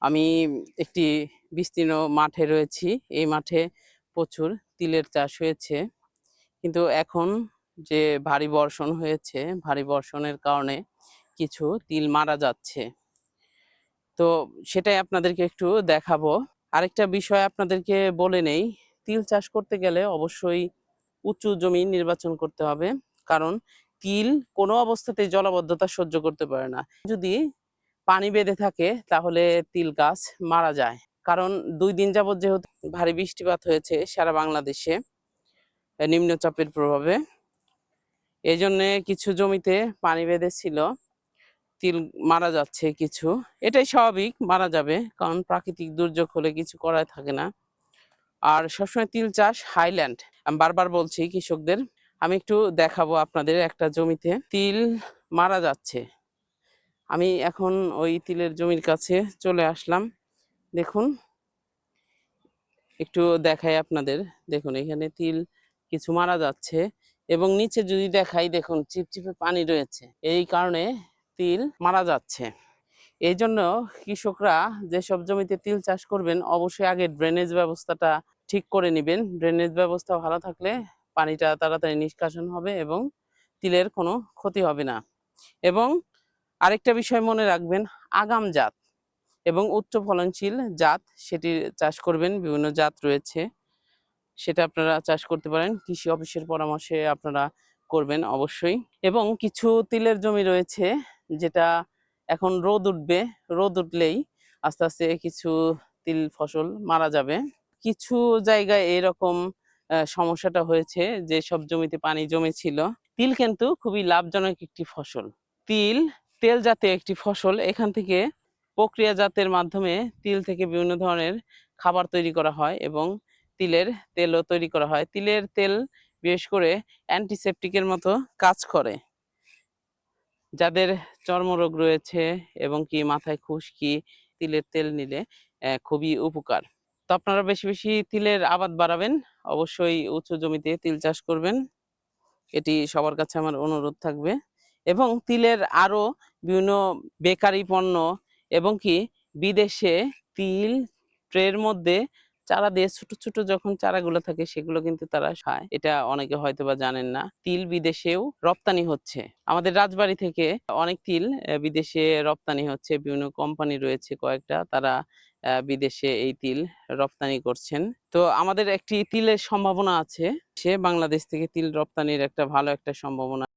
আমি একটি বিস্তীর্ণ মাঠে রয়েছি। এই মাঠে প্রচুর তিলের চাষ হয়েছে। কিন্তু এখন যে ভারী বর্ষণ হয়েছে, ভারী বর্ষণের কারণে কিছু তিল মারা যাচ্ছে। তো সেটাই আপনাদেরকে একটু দেখাবো। আরেকটা বিষয় আপনাদেরকে বলে নেই, তিল চাষ করতে গেলে অবশ্যই উঁচু জমি নির্বাচন করতে হবে। কারণ তিল কোনো অবস্থাতেই জলাবদ্ধতা সহ্য করতে পারে না। যদি পানি বেঁধে থাকে তাহলে তিল গাছ মারা যায়। কারণ ২ দিন যাবৎ যেহেতু ভারী বৃষ্টিপাত হয়েছে সারা বাংলাদেশে নিম্নচাপের প্রভাবে, এজন্যে কিছু জমিতে পানি বেঁধেছিল, তিল মারা যাচ্ছে কিছু। এটাই স্বাভাবিক, মারা যাবে, কারণ প্রাকৃতিক দুর্যোগ হলে কিছু করার থাকে না। আর সবসময় তিল চাষ হাইল্যান্ড, আমি বারবার বলছি কৃষকদের। আমি একটু দেখাবো আপনাদের একটা জমিতে তিল মারা যাচ্ছে। আমি এখন ওই তিলের জমির কাছে চলে আসলাম। দেখুন, একটু দেখাই আপনাদের। দেখুন এখানে তিল কিছু মারা যাচ্ছে এবং নিচে যদি দেখাই, দেখুন চিপচিপে পানি রয়েছে, এই কারণে তিল মারা যাচ্ছে। এই জন্য কৃষকরা যেসব জমিতে তিল চাষ করবেন অবশ্যই আগে ড্রেনেজ ব্যবস্থাটা ঠিক করে নেবেন। ড্রেনেজ ব্যবস্থা ভালো থাকলে পানিটা তাড়াতাড়ি নিষ্কাশন হবে এবং তিলের কোনো ক্ষতি হবে না। এবং আরেকটা বিষয় মনে রাখবেন, আগাম জাত এবং উচ্চ ফলনশীল জাত সেটি চাষ করবেন। বিভিন্ন জাত রয়েছে, সেটা আপনারা চাষ করতে পারেন। কৃষি অফিসের পরামর্শে আপনারা করবেন অবশ্যই। এবং কিছু তিলের জমি রয়েছে যেটা এখন রোদ উঠবে, রোদ উঠলেই আস্তে আস্তে কিছু তিল ফসল মারা যাবে। কিছু জায়গায় এরকম সমস্যাটা হয়েছে, যে সব জমিতে পানি জমেছিল। তিল কিন্তু খুবই লাভজনক একটি ফসল। তিল তেল জাতীয় একটি ফসল। এখান থেকে প্রক্রিয়াজাতের মাধ্যমে তিল থেকে বিভিন্ন ধরনের খাবার তৈরি করা হয় এবং তিলের তেলও তৈরি করা হয়। তিলের তেল বিশেষ করে অ্যান্টিসেপটিকের মতো কাজ করে। যাদের চর্মরোগ রয়েছে এবং কি মাথায় খুশকি, তিলের তেল নিলে খুবই উপকার। তো আপনারা বেশি বেশি তিলের আবাদ বাড়াবেন। অবশ্যই উঁচু জমিতে তিল চাষ করবেন, এটি সবার কাছে আমার অনুরোধ থাকবে। এবং তিলের আরো বিভিন্ন বেকারি পণ্য এবং কি বিদেশে তিল ট্রের মধ্যে চারা দিয়ে ছোট ছোট যখন চারাগুলো থাকে সেগুলো কিন্তু তারা খায়। এটা অনেকে হয়তোবা জানেন না। তিল বিদেশেও রপ্তানি হচ্ছে। আমাদের রাজবাড়ী থেকে অনেক তিল বিদেশে রপ্তানি হচ্ছে। বিভিন্ন কোম্পানি রয়েছে কয়েকটা, তারা বিদেশে এই তিল রপ্তানি করছেন। তো আমাদের একটি তিলের সম্ভাবনা আছে, সে বাংলাদেশ থেকে তিল রপ্তানির একটা ভালো একটা সম্ভাবনা।